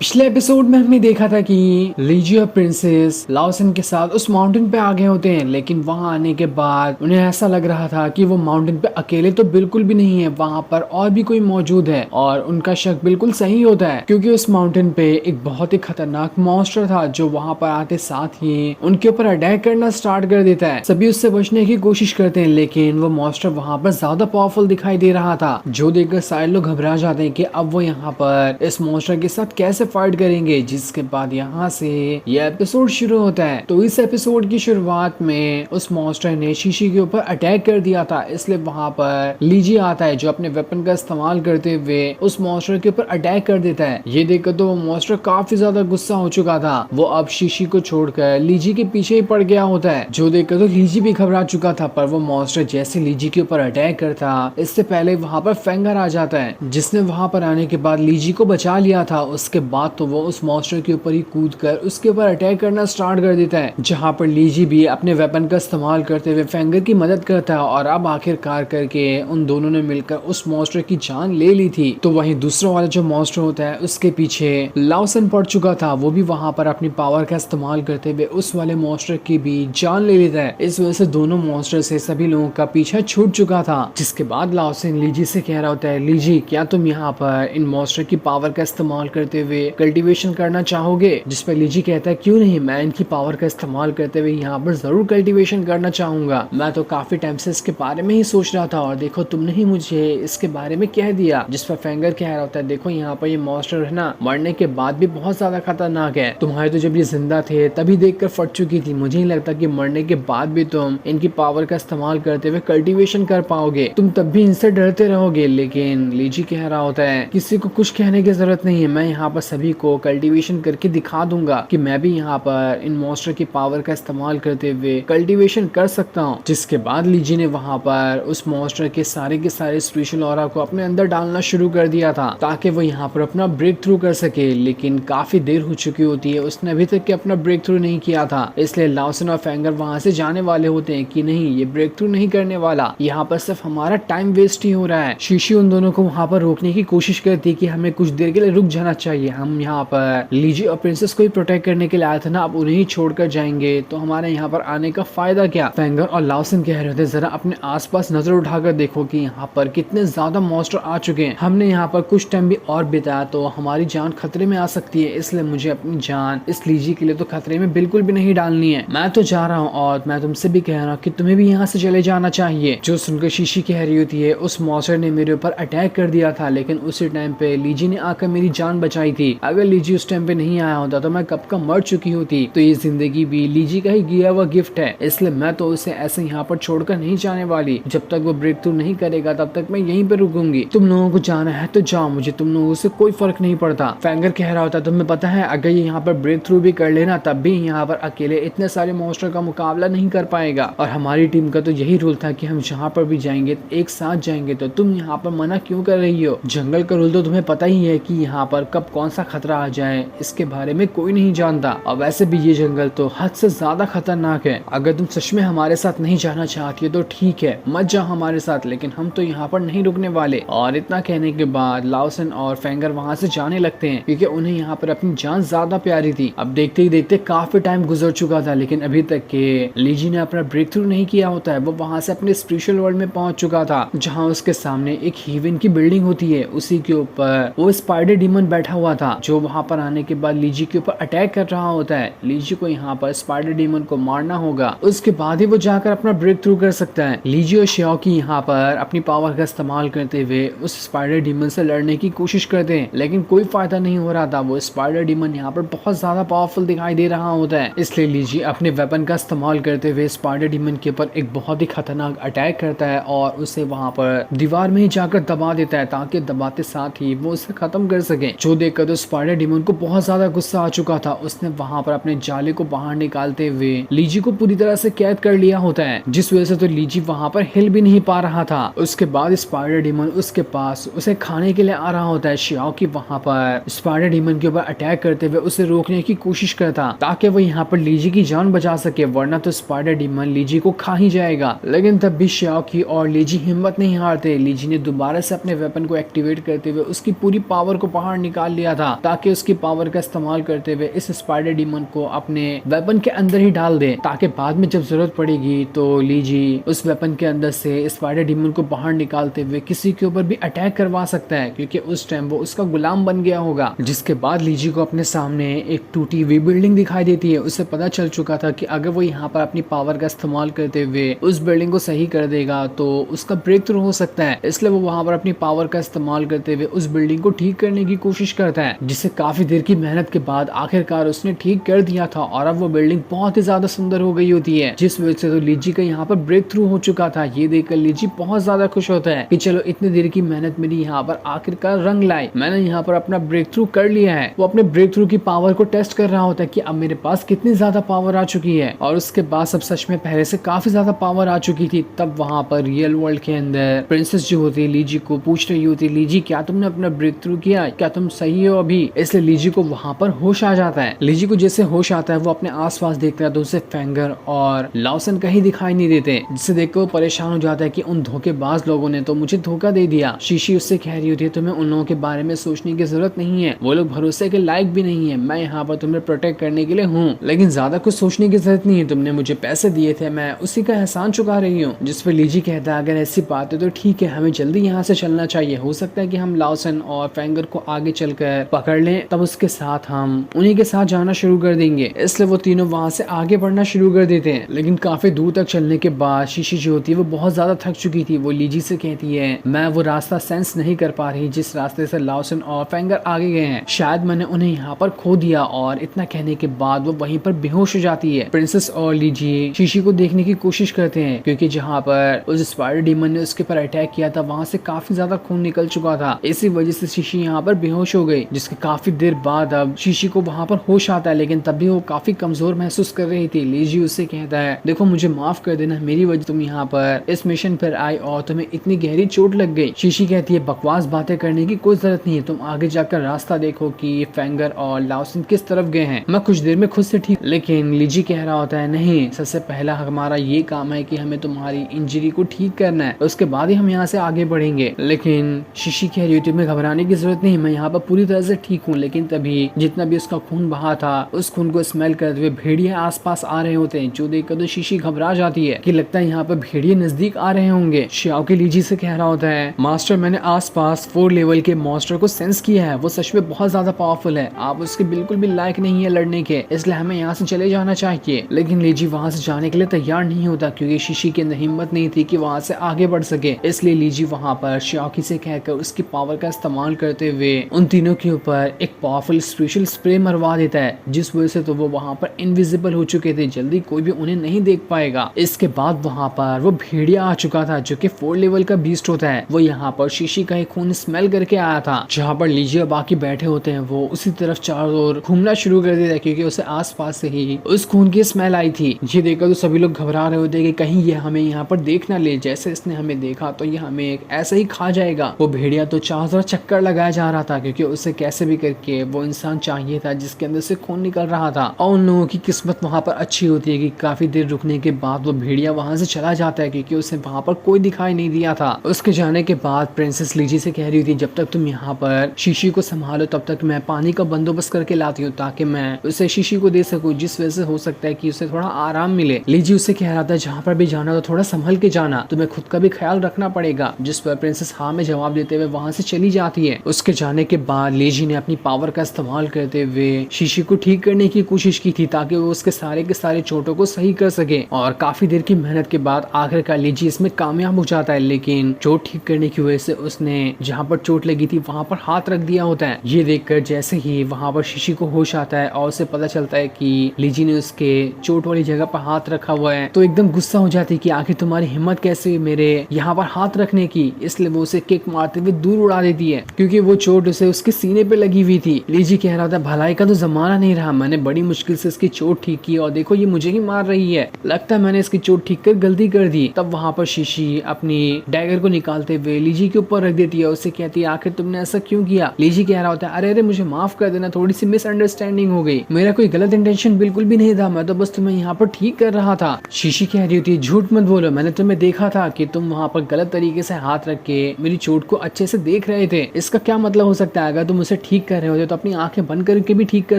पिछले एपिसोड में हमने देखा था कि लीजी और प्रिंसेस लाओसन के साथ उस माउंटेन पे आ गए होते हैं, लेकिन वहां आने के बाद उन्हें ऐसा लग रहा था कि वो माउंटेन पे अकेले तो बिल्कुल भी नहीं है, वहां पर और भी कोई मौजूद है। और उनका शक बिल्कुल सही होता है, क्योंकि उस माउंटेन पे एक बहुत ही खतरनाक मॉन्स्टर था जो वहां पर आते साथ ही उनके ऊपर अटैक करना स्टार्ट कर देता है। सभी उससे बचने की कोशिश करते हैं, लेकिन वो मॉन्स्टर वहां पर ज्यादा पावरफुल दिखाई दे रहा था, जो देखकर सारे लोग घबरा जाते हैं कि अब वो यहाँ पर इस मॉन्स्टर के साथ कैसे फाइट करेंगे। जिसके बाद यहाँ से ये एपिसोड शुरू होता है। तो इस एपिसोड की शुरुआत में उस मॉन्स्टर ने शीशी के ऊपर अटैक कर दिया था, इसलिए वहां पर लीजी आता है जो अपने वेपन का इस्तेमाल करते हुए उस मॉन्स्टर के ऊपर अटैक कर देता है। ये देखकर तो वो मॉन्स्टर काफी ज्यादा गुस्सा हो चुका था, वो अब शीशी को छोड़कर लीजी के पीछे ही पड़ गया होता है, जो देखकर तो लीजी भी घबरा चुका था। पर वो मॉन्स्टर जैसे लीजी के ऊपर अटैक करता इससे पहले वहां पर फेंगर आ जाता है, जिसने वहां पर आने के बाद लीजी को बचा लिया था। उसके बाद तो वो उस मॉन्स्टर के ऊपर ही कूद कर उसके ऊपर अटैक करना स्टार्ट कर देता है, जहां पर लीजी भी अपने वेपन का इस्तेमाल करते हुए फेंगर की मदद करता है। और अब आखिरकार करके उन दोनों ने मिलकर उस मॉन्स्टर की जान ले ली थी। तो वहीं दूसरा वाला जो मॉन्स्टर होता है उसके पीछे लाओसन पड़ चुका था, वो भी वहां पर अपनी पावर का इस्तेमाल करते हुए उस वाले मॉन्स्टर की भी जान ले लेता है। इस वजह से दोनों मॉन्स्टर से सभी लोगों का पीछा छूट चुका था। जिसके बाद लाओसन लीजी से कह रहा होता है, लीजी क्या तुम यहाँ पर इन मॉन्स्टर की पावर का इस्तेमाल करते हुए कल्टीवेशन करना चाहोगे? जिस पर लीजी कहता है, क्यों नहीं, मैं इनकी पावर का इस्तेमाल करते हुए यहाँ पर जरूर कल्टीवेशन करना चाहूंगा। मैं तो काफी टाइम से इसके बारे में ही सोच रहा था और देखो तुमने ही मुझे इसके बारे में कह दिया। जिस पर फेंगर कह रहा होता है, देखो यहाँ पर ये मॉन्स्टर है ना, मरने के बाद भी बहुत ज्यादा खतरनाक है। तुम्हारे तो जब ये जिंदा थे तभी देखकर फट चुकी थी, मुझे नहीं लगता कि मरने के बाद भी तुम इनकी पावर का इस्तेमाल करते हुए कल्टीवेशन कर पाओगे, तुम तब भी इनसे डरते रहोगे। लेकिन लीजी कह रहा होता है, किसी को कुछ कहने की जरूरत नहीं है, मैं यहाँ पर सभी को कल्टीवेशन करके दिखा दूंगा कि मैं भी यहाँ पर इन मॉन्स्टर की पावर का इस्तेमाल करते हुए कल्टीवेशन कर सकता हूँ। जिसके बाद लीजी ने वहाँ पर उस मॉन्स्टर के सारे स्पेशल ऑरा को अपने अंदर डालना शुरू कर दिया था, ताकि वो यहाँ पर अपना ब्रेक थ्रू कर सके। लेकिन काफी देर हो चुकी होती है, उसने अभी तक अपना ब्रेक थ्रू नहीं किया था, इसलिए लाओसन और फेंगर वहाँ से जाने वाले होते हैं कि नहीं, ये ब्रेक थ्रू नहीं करने वाला, यहाँ पर सिर्फ हमारा टाइम वेस्ट ही हो रहा है। शीशी उन दोनों को वहाँ पर रोकने की कोशिश करती है कि हमें कुछ देर के लिए रुक जाना चाहिए, हम यहाँ पर लीजी और प्रिंसेस को ही प्रोटेक्ट करने के लिए आए थे ना, अब उन्हें ही छोड़कर जाएंगे तो हमारे यहाँ पर आने का फायदा क्या? फेंगर और लाओसन कह रहे थे, जरा अपने आसपास नजर उठाकर देखो कि यहाँ पर कितने ज्यादा मॉन्स्टर आ चुके हैं, हमने यहाँ पर कुछ टाइम भी और बिताया तो हमारी जान खतरे में आ सकती है, इसलिए मुझे अपनी जान इस लीजी के लिए तो खतरे में बिल्कुल भी नहीं डालनी है। मैं तो जा रहा हूँ और मैं तुमसे भी कह रहा हूँ कि तुम्हें भी यहाँ से चले जाना चाहिए। जो सुनकर शीशी कह रही होती है, उस मॉन्स्टर ने मेरे ऊपर अटैक कर दिया था, लेकिन उसी टाइम पे लीजी ने आकर मेरी जान बचाई थी, अगर लीजी उस टाइम पे नहीं आया होता तो मैं कब का मर चुकी होती। तो ये जिंदगी भी लीजी का ही दिया हुआ गिफ्ट है, इसलिए मैं तो उसे ऐसे यहाँ पर छोड़कर नहीं जाने वाली, जब तक वो ब्रेक थ्रू नहीं करेगा तब तक मैं यहीं पे रुकूंगी। तुम लोगों को जाना है तो जाओ, मुझे तुम लोगों से कोई फर्क नहीं पड़ता। फेंगर कह रहा होता, तुम्हें पता है अगर ये यहाँ पर ब्रेक थ्रू भी कर लेना तब भी यहाँ पर अकेले इतने सारे मॉन्स्टर का मुकाबला नहीं कर पाएगा, और हमारी टीम का तो यही रूल था कि हम जहाँ पर भी जाएंगे एक साथ जाएंगे, तो तुम यहाँ पर मना क्यों कर रही हो? जंगल का रूल तो तुम्हें पता ही है कि यहाँ पर कब कौन सा खतरा आ जाए इसके बारे में कोई नहीं जानता, और वैसे भी ये जंगल तो हद से ज्यादा खतरनाक है। अगर तुम सच में हमारे साथ नहीं जाना चाहती हो तो ठीक है, मत जाओ हमारे साथ, लेकिन हम तो यहाँ पर नहीं रुकने वाले। और इतना कहने के बाद लाओसन और फेंगर वहाँ से जाने लगते हैं, क्योंकि उन्हें यहाँ पर अपनी जान ज्यादा प्यारी थी। अब देखते ही देखते काफी टाइम गुजर चुका था, लेकिन अभी तक के लीजी ने अपना ब्रेक थ्रू नहीं किया होता है। वो वहाँ से अपने स्पिरिचुअल वर्ल्ड में पहुंच चुका था, जहाँ उसके सामने एक हीवन की बिल्डिंग होती है, उसी के ऊपर वो स्पाइडर डीमन बैठा हुआ था, जो वहाँ पर आने के बाद लीजी के ऊपर अटैक कर रहा होता है। लीजी को यहाँ पर स्पाइडर डीमन को मारना होगा, उसके बाद ही वो जाकर अपना ब्रेक थ्रू कर सकता है। लीजी और शियाओकी यहाँ पर अपनी पावर का इस्तेमाल करते हुए उस स्पाइडर डीमन से लड़ने की कोशिश करते हैं, लेकिन कोई फायदा नहीं हो रहा था। वो स्पाइडर डीमन यहाँ पर बहुत ज्यादा पावरफुल दिखाई दे रहा होता है, इसलिए लीजी अपने वेपन का इस्तेमाल करते हुए स्पाइडर डीमन के ऊपर एक बहुत ही खतरनाक अटैक करता है और उसे वहाँ पर दीवार में ही जाकर दबा देता है, ताकि दबाते साथ ही वो उसे खत्म कर सके। जो देखकर तो स्पाइडर डीमन को बहुत ज्यादा गुस्सा आ चुका था, उसने वहाँ पर अपने जाले को बाहर निकालते हुए लीजी को पूरी तरह से कैद कर लिया होता है, जिस वजह से तो लीजी वहाँ पर हिल भी नहीं पा रहा था। उसके बाद स्पाइडर डीमन उसके पास उसे खाने के लिए आ रहा होता है। शियाओकी वहाँ पर स्पाइडर डीमन के ऊपर अटैक करते हुए उसे रोकने की कोशिश करता, ताकि वो यहाँ पर लीजी की जान बचा सके, वरना तो स्पाइडर डीमन लीजी को खा ही जाएगा। लेकिन तब भी शियाओकी और लीजी हिम्मत नहीं हारते। लीजी ने दोबारा से अपने वेपन को एक्टिवेट करते हुए उसकी पूरी पावर को बाहर निकाल लिया था था ताकि उसकी पावर का इस्तेमाल करते हुए इस स्पाइडर डीमन को अपने वेपन के अंदर ही डाल दे, ताकि बाद में जब जरूरत पड़ेगी तो लीजी उस वेपन के अंदर से स्पाइडर डीमन को बाहर निकालते हुए किसी के ऊपर भी अटैक करवा सकता है, क्योंकि उस टाइम वो उसका गुलाम बन गया होगा। जिसके बाद लीजी को अपने सामने एक टूटी हुई बिल्डिंग दिखाई देती है। उसे पता चल चुका था कि अगर वो यहाँ पर अपनी पावर का इस्तेमाल करते हुए उस बिल्डिंग को सही कर देगा तो उसका ब्रेक थ्रू हो सकता है। इसलिए वो वहां पर अपनी पावर का इस्तेमाल करते हुए उस बिल्डिंग को ठीक करने की कोशिश करता है, जिसे काफी देर की मेहनत के बाद आखिरकार उसने ठीक कर दिया था और अब वो बिल्डिंग बहुत ही ज्यादा सुंदर हो गई होती है, जिस वजह से तो लीजी का यहाँ पर ब्रेक थ्रू हो चुका था। ये देखकर लीजी बहुत ज्यादा खुश होता है कि चलो इतनी देर की मेहनत मेरी यहाँ पर आखिरकार रंग लाई, मैंने यहाँ पर अपना ब्रेक थ्रू कर लिया है। वो अपने ब्रेक थ्रू की पावर को टेस्ट कर रहा होता है कि अब मेरे पास कितनी ज्यादा पावर आ चुकी है, और उसके बाद सब सच में पहले से काफी ज्यादा पावर आ चुकी थी। तब वहां पर रियल वर्ल्ड के अंदर प्रिंसेस जो होती है लीजी को पूछ रही होती है, लीजी क्या तुमने अपना ब्रेक थ्रू किया, क्या तुम सही हो अभी? इसलिए लीजी को वहां पर होश आ जाता है। लीजी को जैसे होश आता है वो अपने आसपास देखता है तो उसे फेंगर और लाओसन कहीं दिखाई नहीं देते, जिसे देखकर वो परेशान हो जाता है कि उन धोखेबाज लोगों ने तो मुझे धोखा दे दिया। शीशी उससे कह रही होती है तुम्हें उन लोगों के बारे में सोचने की जरूरत नहीं है, वो लोग भरोसे के लायक भी नहीं है, मैं यहाँ पर तुम्हें प्रोटेक्ट करने के लिए हूँ, लेकिन ज्यादा कुछ सोचने की जरूरत नहीं है, तुमने मुझे पैसे दिए थे, मैं उसी का एहसान चुका रही हूँ। जिस पर लीजी कहता है अगर ऐसी बात है तो ठीक है, हमें जल्दी यहाँ से चलना चाहिए, हो सकता है कि हम लाओसन और फेंगर को आगे चलकर पकड़ लें, तब उसके साथ हम उन्हीं के साथ जाना शुरू कर देंगे। इसलिए वो तीनों वहां से आगे बढ़ना शुरू कर देते हैं। लेकिन काफी दूर तक चलने के बाद शीशी जो होती है वो बहुत ज्यादा थक चुकी थी। वो लीजी से कहती है मैं वो रास्ता सेंस नहीं कर पा रही जिस रास्ते से लाओसन और फेंगर आगे गए हैं, शायद मैंने उन्हें यहाँ पर खो दिया। और इतना कहने के बाद वो वहीं पर बेहोश हो जाती है। प्रिंसेस और लीजी शीशी को देखने की कोशिश करते हैं, क्योंकि जहाँ पर उस स्पाइडर डीमन ने उसके पर अटैक किया था वहां से काफी ज्यादा खून निकल चुका था। इसी वजह से शीशी यहाँ पर बेहोश हो गई, जिसके काफी देर बाद अब शीशी को वहां पर होश आता है, लेकिन तब भी वो काफी कमजोर महसूस कर रही थी। लीजी उससे कहता है देखो मुझे माफ कर देना, मेरी वजह तुम यहाँ पर इस मिशन पर आई और तुम्हें इतनी गहरी चोट लग गई। शीशी कहती है बकवास बातें करने की कोई जरूरत नहीं है, तुम आगे जाकर रास्ता देखो कि फेंगर और लाओसन किस तरफ गए हैं, मैं कुछ देर में खुद से ठीक। लेकिन लीजी कह रहा होता है नहीं, सबसे पहला हमारा ये काम है कि हमें तुम्हारी इंजरी को ठीक करना है, उसके बाद ही हम यहाँ से आगे बढ़ेंगे। लेकिन शीशी कह रही होती है घबराने की जरूरत नहीं, मैं यहाँ पर पूरी तरह से ठीक हूँ। लेकिन तभी जितना भी उसका खून बहा था उस खून को स्मेल करते हुए भेड़िए आसपास आ रहे होते हैं, जो देखकर तो शीशी घबरा जाती है कि लगता है यहाँ पर भेड़िए नजदीक आ रहे होंगे। श्याओ के लीजी से कह रहा होता है मास्टर मैंने आसपास 4 लेवल के मॉन्स्टर को सेंस किया है, वो सच में बहुत ज्यादा पावरफुल है, आप उसके बिल्कुल भी लायक नहीं है लड़ने के, इसलिए हमें यहाँ से चले जाना चाहिए। लेकिन लीजी वहाँ से जाने के लिए तैयार नहीं होता, क्योंकि शीशी के अंदर हिम्मत नहीं थी कि वहाँ से आगे बढ़ सके। इसलिए लीजी वहाँ पर श्याओकी से कहकर उसकी पावर का इस्तेमाल करते हुए उन तीनों के ऊपर एक पावरफुल स्पेशल स्प्रे मरवा देता है, जिस वजह से तो वो वहाँ पर इनविजिबल हो चुके थे, जल्दी कोई भी उन्हें नहीं देख पाएगा। इसके बाद वहाँ पर वो भेड़िया आ चुका था जो कि 4 लेवल का बीस्ट होता है। वो यहाँ पर शीशी का एक खून स्मेल करके आया था, जहाँ पर लीजी और बाकी बैठे होते हैं वो उसी तरफ चारों ओर घूमना शुरू कर देता है, क्योंकि उसे आसपास से ही उस खून की स्मेल आई थी। ये देखकर तो सभी लोग घबरा रहे होते कि कहीं ये हमें यहाँ पर देख ना ले, जैसे इसने हमें देखा तो ये हमें ऐसे ही खा जाएगा। वो भेड़िया तो चारों तरफ चक्कर लगाया जा रहा था, क्योंकि उसे कैसे भी करके वो इंसान चाहिए था जिसके अंदर से खून निकल रहा था। और उन लोगों की किस्मत वहाँ पर अच्छी होती है कि काफी देर रुकने के बाद वो भेड़िया वहाँ से चला जाता है, क्योंकि उसे वहाँ पर कोई दिखाई नहीं दिया था। उसके जाने के बाद प्रिंसेस लीजी से कह रही थी जब तक तुम यहाँ पर शीशी को संभालो तब तक मैं पानी का बंदोबस्त करके लाती हूँ, ताकि मैं उसे शीशी को दे सकूँ, जिस वजह से हो सकता है कि उसे थोड़ा आराम मिले। लीजी उससे कह रहा था जहाँ पर भी जाना तो थोड़ा संभल के जाना, तुम्हें खुद का भी ख्याल रखना पड़ेगा। जिस पर प्रिंसेस हाँ में जवाब देते हुए वहाँ से चली जाती है। उसके जाने के बाद लीजी ने अपनी पावर का इस्तेमाल करते हुए शीशी को ठीक करने की कोशिश की थी, ताकि वो उसके सारे के सारे चोटों को सही कर सके। और काफी देर की मेहनत के बाद आखिरकार लीजी इसमें कामयाब हो जाता है, लेकिन चोट ठीक करने की वजह से उसने जहाँ पर चोट लगी थी वहाँ पर हाथ रख दिया होता है। ये देखकर जैसे ही वहाँ पर शीशी को होश आता है और उसे पता चलता है कि लीजी ने उसके चोट वाली जगह पर हाथ रखा हुआ है, तो एकदम गुस्सा हो जाती है कि आखिर तुम्हारी हिम्मत कैसे मेरे यहाँ पर हाथ रखने की। इसलिए वो उसे किक मारते हुए दूर उड़ा देती है, क्योंकि वो चोट उसे उसके सीने पे लगी हुई थी। लीजी कह रहा था भलाई का तो जमाना नहीं रहा, मैंने बड़ी मुश्किल से इसकी चोट ठीक की और देखो ये मुझे ही मार रही है, लगता है मैंने इसकी चोट ठीक कर गलती कर दी। तब वहाँ पर शीशी अपनी डैगर को निकालते हुए लीजी के ऊपर रख देती है। उससे कहती है आखिर तुमने ऐसा क्यों किया? लीजी कह रहा होता है अरे मुझे माफ कर देना, थोड़ी सी मिसअंडरस्टैंडिंग हो गई, मेरा कोई गलत इंटेंशन बिल्कुल भी नहीं था, मैं तो बस तुम्हें यहाँ पर ठीक कर रहा था। शीशी कह रही होती है झूठ मत बोलो, मैंने तुम्हें देखा था कि तुम वहाँ पर गलत तरीके से हाथ रख के मेरी चोट को अच्छे से देख रहे थे, इसका क्या मतलब हो सकता है? अगर तुम उसे उसे ठीक कर रहे होते तो अपनी आंखें बंद करके भी ठीक कर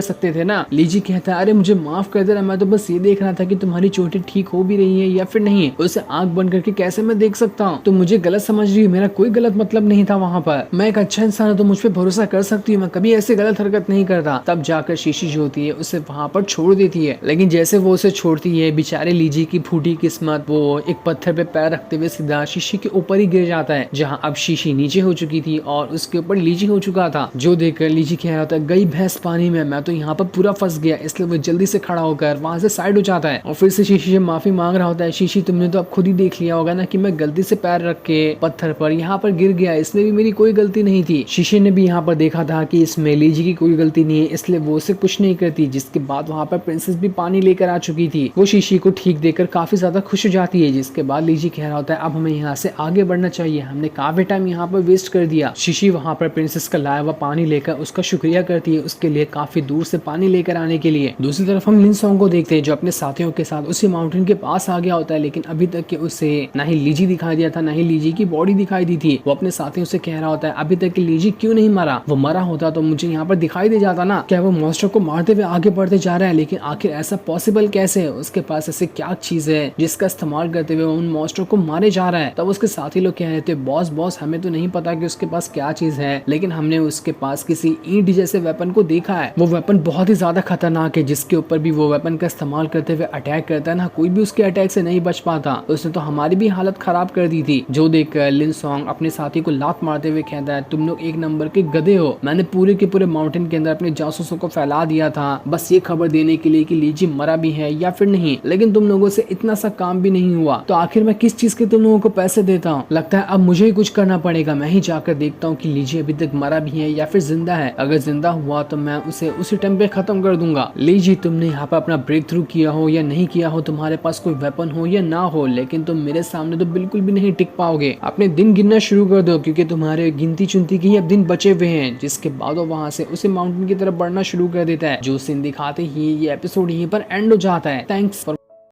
सकते थे ना। लीजी कहता है अरे मुझे माफ कर देना, मैं तो बस ये देख रहा था कि तुम्हारी चोटें ठीक हो भी रही है या फिर नहीं। उसे आंख बंद करके कैसे मैं देख सकता हूँ, तुम मुझे गलत समझ रही हो, मेरा कोई गलत मतलब नहीं था वहाँ पर, मैं एक अच्छा इंसान हूँ तो मुझ पर भरोसा कर सकती हूँ, मैं कभी ऐसे गलत हरकत नहीं करता। तब जाकर शीशी जो होती है उसे वहाँ पर छोड़ देती है, लेकिन जैसे वो उसे छोड़ती है बेचारे लीजी की फूटी किस्मत, वो एक पत्थर पे पैर रखते हुए सीधा शीशी के ऊपर ही गिर जाता है, जहाँ अब शीशी नीचे हो चुकी थी और उसके ऊपर लीजी हो चुका था। जो देखकर लीजी कह रहा था गई भैंस पानी में, मैं तो यहाँ पर पूरा फंस गया, इसलिए वो जल्दी से खड़ा होकर वहां से साइड हो जाता है और फिर से शीशी से माफी मांग रहा होता है। शीशी तुमने तो अब खुद ही देख लिया होगा ना कि मैं गलती से पैर रख के पत्थर पर यहाँ पर गिर गया, इसमें भी मेरी कोई गलती नहीं थी। शीशी ने भी यहाँ पर देखा था कि इसमें लीजी की कोई गलती नहीं है, इसलिए वो उसे कुछ नहीं करती। जिसके बाद वहाँ पर प्रिंसेस भी पानी लेकर आ चुकी थी, वो शीशी को ठीक देखकर काफी ज्यादा खुश हो जाती है। जिसके बाद लीजी कह रहा होता है अब हमें यहाँ से आगे बढ़ना चाहिए, हमने काफी टाइम यहाँ पर वेस्ट कर दिया। शीशी वहाँ पर प्रिंसेस का लाया हुआ पानी लेकर उसका शुक्रिया करती है, उसके लिए काफी दूर से पानी लेकर आने के लिए। दूसरी तरफ हम लिन सॉन्ग को देखते हैं जो अपने साथियों के साथ उसी माउंटेन के पास आ गया होता है, लेकिन अभी तक के उसे ना ही लीजी दिखाई दिया था ना ही लीजी की बॉडी दिखाई दी थी। वो अपने साथियों से कह रहा होता है अभी तक लीजी क्यों नहीं मरा, वो मरा होता तो मुझे यहाँ पर दिखाई दे जाता ना। क्या वो मॉन्स्टर को मारते हुए आगे बढ़ते जा रहा है, लेकिन आखिर ऐसा पॉसिबल कैसे है, उसके पास ऐसे क्या चीज है जिसका इस्तेमाल करते हुए उन मॉन्स्टर को मारे जा रहा है। तब उसके साथी लोग कह रहे थे बॉस बॉस हमें तो नहीं पता कि उसके पास क्या चीज है, लेकिन हमने उसके पास किसी ईंट जैसे वेपन को देखा है, वो वेपन बहुत ही ज्यादा खतरनाक है, जिसके ऊपर भी वो वेपन का इस्तेमाल करते हुए अटैक करता है ना, कोई भी उसके अटैक से नहीं बच पाता। उसने तो हमारी भी हालत खराब कर दी थी। जो देखकर लिन सॉन्ग अपने साथी को लात मारते हुए कहता है तुम लोग एक नंबर के गधे हो, मैंने पूरे के पूरे माउंटेन के अंदर अपने जासूसों को फैला दिया था बस ये खबर देने के लिए कि लीजी मरा भी है या फिर नहीं, लेकिन तुम लोगों से इतना सा काम भी नहीं हुआ, तो आखिर मैं किस चीज के तुम लोगों को पैसे देता हूँ। लगता है अब मुझे ही कुछ करना पड़ेगा, मैं ही जाकर देखता हूँ कि लीजी अभी तक मरा भी है या फिर जिंदा है, अगर जिंदा हुआ तो मैं उसे उसी टाइम पे खत्म कर दूंगा। लीजी तुमने यहाँ पे अपना ब्रेक थ्रू किया हो या नहीं किया हो, तुम्हारे पास कोई वेपन हो या ना हो, लेकिन तुम मेरे सामने तो बिल्कुल भी नहीं टिक पाओगे। अपने दिन गिनना शुरू कर दो क्योंकि तुम्हारे गिनती चुनती के ही अब दिन बचे हुए हैं। जिसके बाद वो वहां से उसे माउंटेन की तरफ बढ़ना शुरू कर देता है। जो सीन दिखाते ही ये एपिसोड यहीं पर एंड हो जाता है। Thanks for